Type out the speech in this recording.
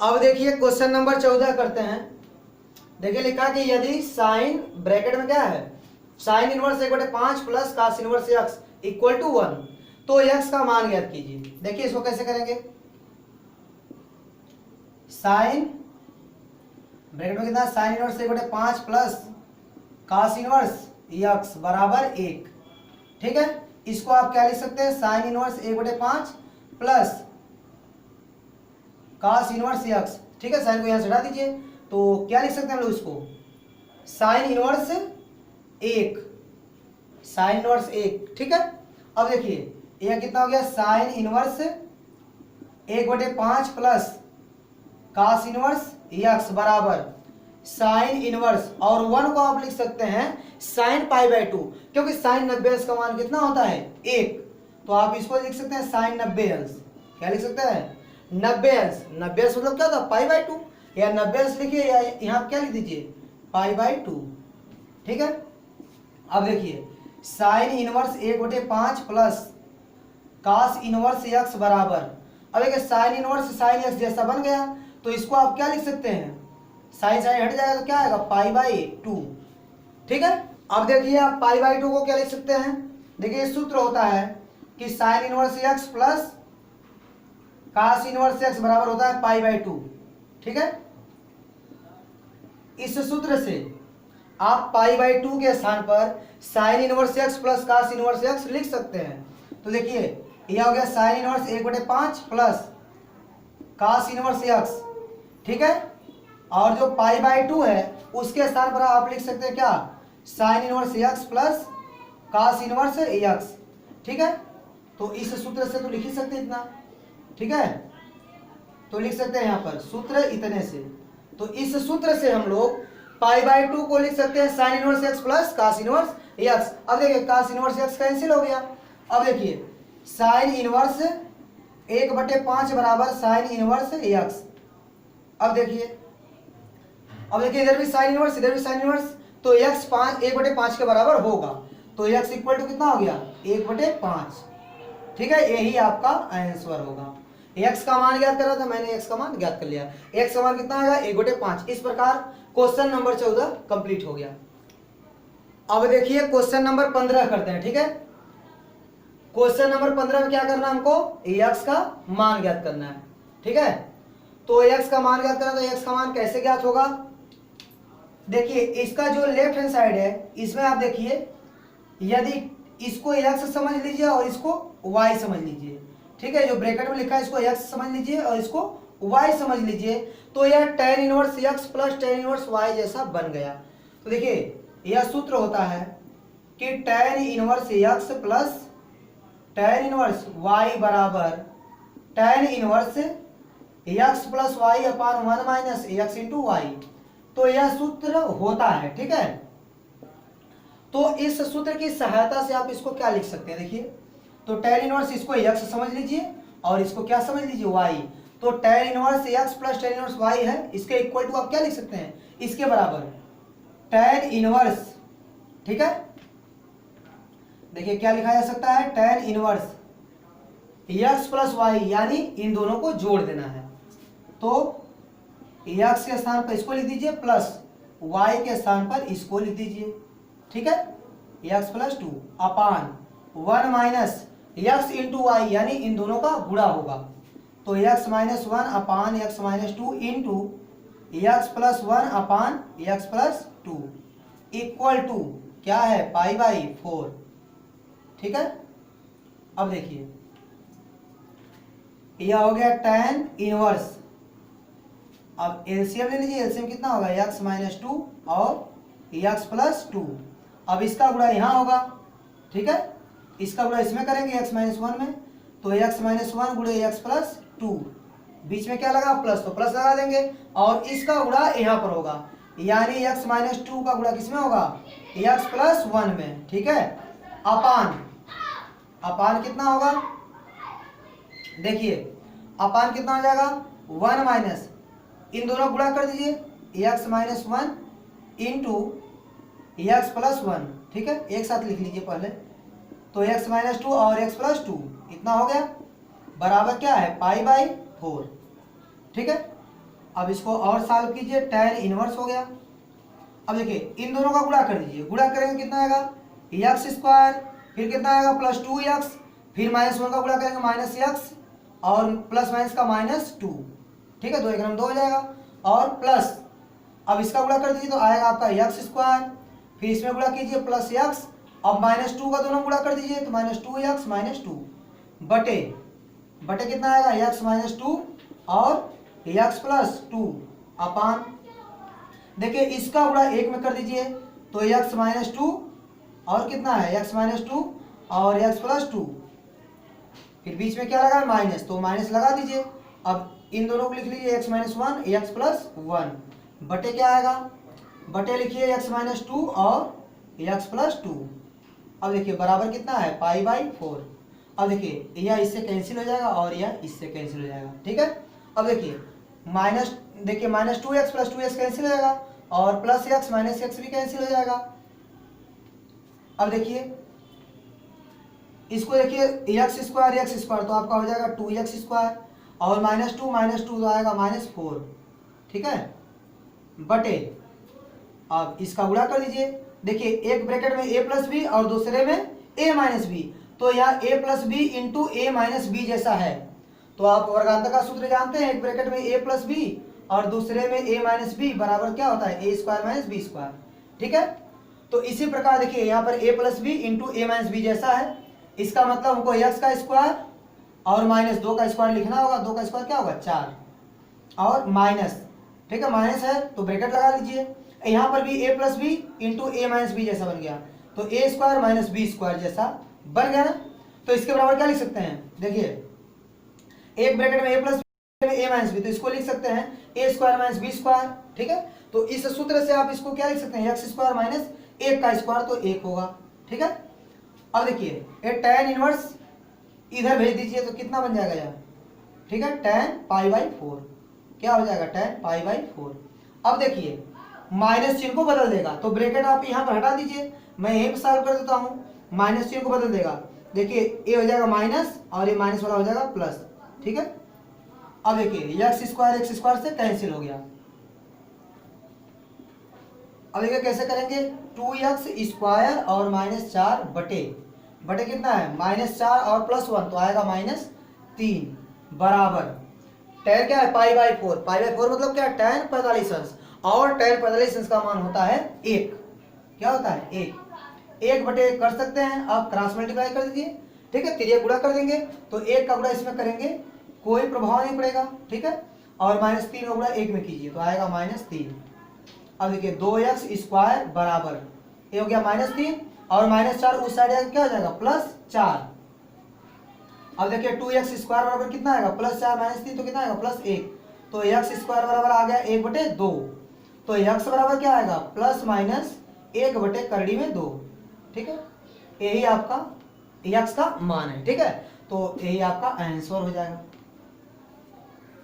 अब देखिए question number 14 करते हैं। देखिए लिखा कि यदि साइन ब्रैकेट में क्या है, sine inverse 1/5 plus cos inverse x equal to 1, तो एक्स का मान ज्ञात कीजिए। देखिए इसको कैसे करेंगे, साइन ब्रैकेट में कितना, sine inverse 1/5 plus cos inverse x बराबर 1। ठीक है, इसको आप क्या लिख सकते हैं, sine inverse 1/5 plus cos inverse x. ठीक है, साइन को यहां से हटा दीजिए, तो क्या लिख सकते हैं हम लोग इसको, साइन इनवर्स 1, साइन इनवर्स 1। ठीक है, अब देखिए यह कितना हो गया, sine inverse 1/5 plus cos inverse x बराबर साइन इनवर्स, और 1 को आप लिख सकते हैं साइन π/2, क्योंकि साइन 90 अंश का मान कितना होता है 1, तो आप इसको लिख सकते हैं साइन 90 अंश। क्या लिख सकते हैं, 90 अंश। 90 अंश मतलब क्या होता है π/2, या 90 अंश लिखिए या यहाँ क्या लिख दीजिए π/2। ठीक है, अब देखिए sine inverse 1/5 plus cos inverse x बराबर, अब देखिए साइन इनवर्स साइन एक्स जैसा बन गया, तो इसको आप क्या लिख सकते हैं, साइन साइन हट जाएगा तो क्या आएगा π/2। ठीक है, अब देखिए आप π/2 को क्या लिख सकते हैं, देखिए सूत्र होता है कि sine inverse x plus cos inverse x बराबर होता है π/2। ठीक है, इस सूत्र से आप π/2 के स्थान पर sine inverse x plus cos inverse x लिख सकते हैं। तो देखिए यह हो गया sine inverse 1/5 plus cos inverse x. ठीक है, और जो π/2 है उसके स्थान पर आप लिख सकते हैं क्या, sine inverse x plus cos inverse x. ठीक है, तो इस सूत्र से तो लिख ही सकते हैं इतना। ठीक है, तो लिख सकते हैं यहाँ पर सूत्र इतने से, तो इस सूत्र से हम लोग π/2 को लिख सकते हैं sine inverse x plus cos inverse x. अब देखिए कास इनवर्स एक्स कैंसिल हो गया। अब देखिए साइन इनवर्स 1/5 बराबर साइन इनवर्स एक्स। अब देखिए इधर भी साइन इनवर्स इधर भी साइन इनवर्स, तो एक्स 1/5 के बराबर होगा, तो एक्स इक्वल टू कितना हो गया 1/5। ठीक है, यही आपका आंसर होगा। एक्स का मान ज्ञात करा था मैंने, एक्स का मान ज्ञात कर लिया। एक्स का मान कितना आएगा 1/5। इस प्रकार क्वेश्चन नंबर 14 कंप्लीट हो गया। अब देखिए क्वेश्चन नंबर 15 करते हैं। ठीक है, क्वेश्चन नंबर 15 में क्या करना है हमको, एक्स का मान ज्ञात करना है। ठीक है, तो एक्स का मान ज्ञात करना, तो एक्स का मान कैसे ज्ञात होगा, देखिए इसका जो लेफ्ट हैंड साइड है इसमें आप देखिए, यदि इसको एक्स समझ लीजिए और इसको वाई समझ लीजिए। ठीक है, जो ब्रैकेट में लिखा है इसको एक्स समझ लीजिए और इसको वाई समझ लीजिए, तो यह tan inverse x plus tan inverse y जैसा बन गया। तो देखिए यह सूत्र होता है कि tan inverse x plus tan inverse y बराबर tan inverse x plus y upon 1 minus x into y. तो यह सूत्र होता है। ठीक है, तो इस सूत्र की सहायता से आप इसको क्या लिख सकते हैं, देखिए तो tan इनवर्स इसको x समझ लीजिए और इसको क्या समझ लीजिए y, तो tan inverse x plus tan inverse y है, इसके इक्वल टू आप क्या लिख सकते हैं, इसके बराबर tan इनवर्स। ठीक है, देखिए क्या लिखा जा सकता है, tan inverse x plus y, यानी इन दोनों को जोड़ देना है, तो x के स्थान पर इसको लिख दीजिए प्लस y के स्थान पर इसको लिख दीजिए। ठीक है, x plus 2 upon 1 minus x into y, यानी इन दोनों का गुणा होगा, तो x minus 1 upon x minus 2 into x plus 1 upon x plus 2 equal to क्या है π/4। ठीक है, अब देखिए यह हो गया tan इनवर्स, अब एलसीएम ले लीजिए, एलसीएम कितना होगा x माइनस 2 और x प्लस 2, अब इसका गुणा यहाँ होगा। ठीक है, इसका गुणा इसमें करेंगे x माइनस 1 में, तो x माइनस 1 गुणे x प्लस 2, बीच में क्या लगा प्लस, तो प्लस लगा देंगे, और इसका गुणा यहाँ पर होगा, यानी x माइनस 2 का गुणा किसमें होगा x प्लस 1 में। ठीक है, अपान कितना होगा, देखिए अपान कितना हो जाएगा 1 माइनस, इन दोनों गुणा कर दीजिए x minus 1 into x plus 1। ठीक है, एक साथ लिख लीजिए पहले, तो x माइनस 2 और x प्लस 2 इतना हो गया, बराबर क्या है π/4। ठीक है, अब इसको और सॉल्व कीजिए, tan इनवर्स हो गया। अब देखिए इन दोनों का गुणा कर दीजिए, गुणा करेंगे कितना आएगा एक्स स्क्वायर, फिर कितना आएगा प्लस 2x, फिर -1 का गुणा करेंगे -x और प्लस माइनस का -2, ठीक है, 2 1 2 हो जाएगा। और प्लस अब इसका गुणा कर दीजिए तो आएगा आपका एक्स स्क्वायर, फिर इसमें गुणा कीजिए प्लस एक्स, अब -2 का दोनों गुणा कर दीजिए तो -2x -2 बटे बटे कितना आएगा x -2 और x प्लस 2 अपान, देखिए इसका गुणा 1 में कर दीजिए तो x -2 और कितना है x -2 और x प्लस 2, फिर बीच में क्या लगा है माइनस, तो माइनस लगा दीजिए। अब इन दोनों को लिख लीजिए x -1 x प्लस 1 बटे क्या आएगा, बटे लिखिए x -2 और x प्लस 2। अब देखिए बराबर कितना है π/4। अब देखिए यह इससे कैंसिल हो जाएगा और यह इससे कैंसिल हो जाएगा, ठीक है। अब देखिए -2x प्लस 2x कैंसिल हो जाएगा और प्लस x माइनस x भी कैंसिल हो जाएगा। अब देखिए इसको देखिए x स्क्वायर तो आपका हो जाएगा 2x स्क्वायर और -2 तो आएगा -4, ठीक है, बटे अब इसका गुणा कर दीजिए। देखिए एक ब्रैकेट में a प्लस बी और दूसरे में a माइनस बी, तो यह a plus b into a minus b जैसा है। तो आप वर्गांतर का सूत्र जानते हैं, एक ब्रैकेट में a प्लस बी और दूसरे में a माइनस बी बराबर क्या होता है a square minus b square, ठीक है। तो इसी प्रकार देखिए यहाँ पर a plus b into a minus b जैसा है, इसका मतलब हमको x का स्क्वायर और -2 का स्क्वायर लिखना होगा। 2 का स्क्वायर क्या होगा 4 और माइनस, ठीक है, माइनस है तो ब्रैकेट लगा लीजिए। यहाँ पर भी a plus b into a minus b जैसा बन गया, तो a square minus b square जैसा बन गया ना। तो इसके बराबर क्या लिख सकते हैं, देखिए एक ब्रैकेट में a प्लस बी में a माइनस बी, तो इसको लिख सकते हैं a square minus b square, ठीक है। तो इस सूत्र से आप इसको क्या लिख सकते हैं एक्स स्क्वायर माइनस 1 का स्क्वायर तो 1 होगा, ठीक है। अब देखिए ये tan इनवर्स इधर भेज दीजिए तो कितना बन जाएगा यार, ठीक है, tan π/4 क्या हो जाएगा tan π/4। अब देखिए माइनस चिन्ह को बदल देगा, तो ब्रैकेट आप यहाँ पर हटा दीजिए, मैं यहीं पर सॉल्व कर देता हूँ। माइनस चिन्ह को बदल देगा, देखिए ये हो जाएगा माइनस और ये माइनस वाला हो जाएगा प्लस, ठीक है। अब देखिए एक्स स्क्वायर से कैंसिल हो गया। अब देखिए कैसे करेंगे, 2x स्क्वायर और -4 बटे कितना है -4 और +1 तो आएगा -3 बराबर tan क्या है π/4 मतलब क्या है tan 45 अंश, और tan 45 अंश का मान होता है 1, क्या होता है 1 बटे 1 कर सकते हैं, आप क्रॉस मल्टीप्लाई कर दीजिए, ठीक है, तिरिया गुणा कर देंगे तो 1 का गुणा इसमें करेंगे कोई प्रभाव नहीं पड़ेगा, ठीक है, और -3 का गुणा 1 में कीजिए तो आएगा -3। अब देखिए 2x स्क्वायर बराबर ये हो गया -3 और -4 उस साइड क्या हो जाएगा +4। अब देखिए 2x स्क्वायर बराबर कितना आएगा +4 -3 तो कितना आएगा +1, तो x स्क्वायर बराबर आ गया 1/2, तो x बराबर क्या आएगा ±1/2, ठीक है। यही आपका x का मान है, ठीक है, तो यही आपका आंसर हो जाएगा।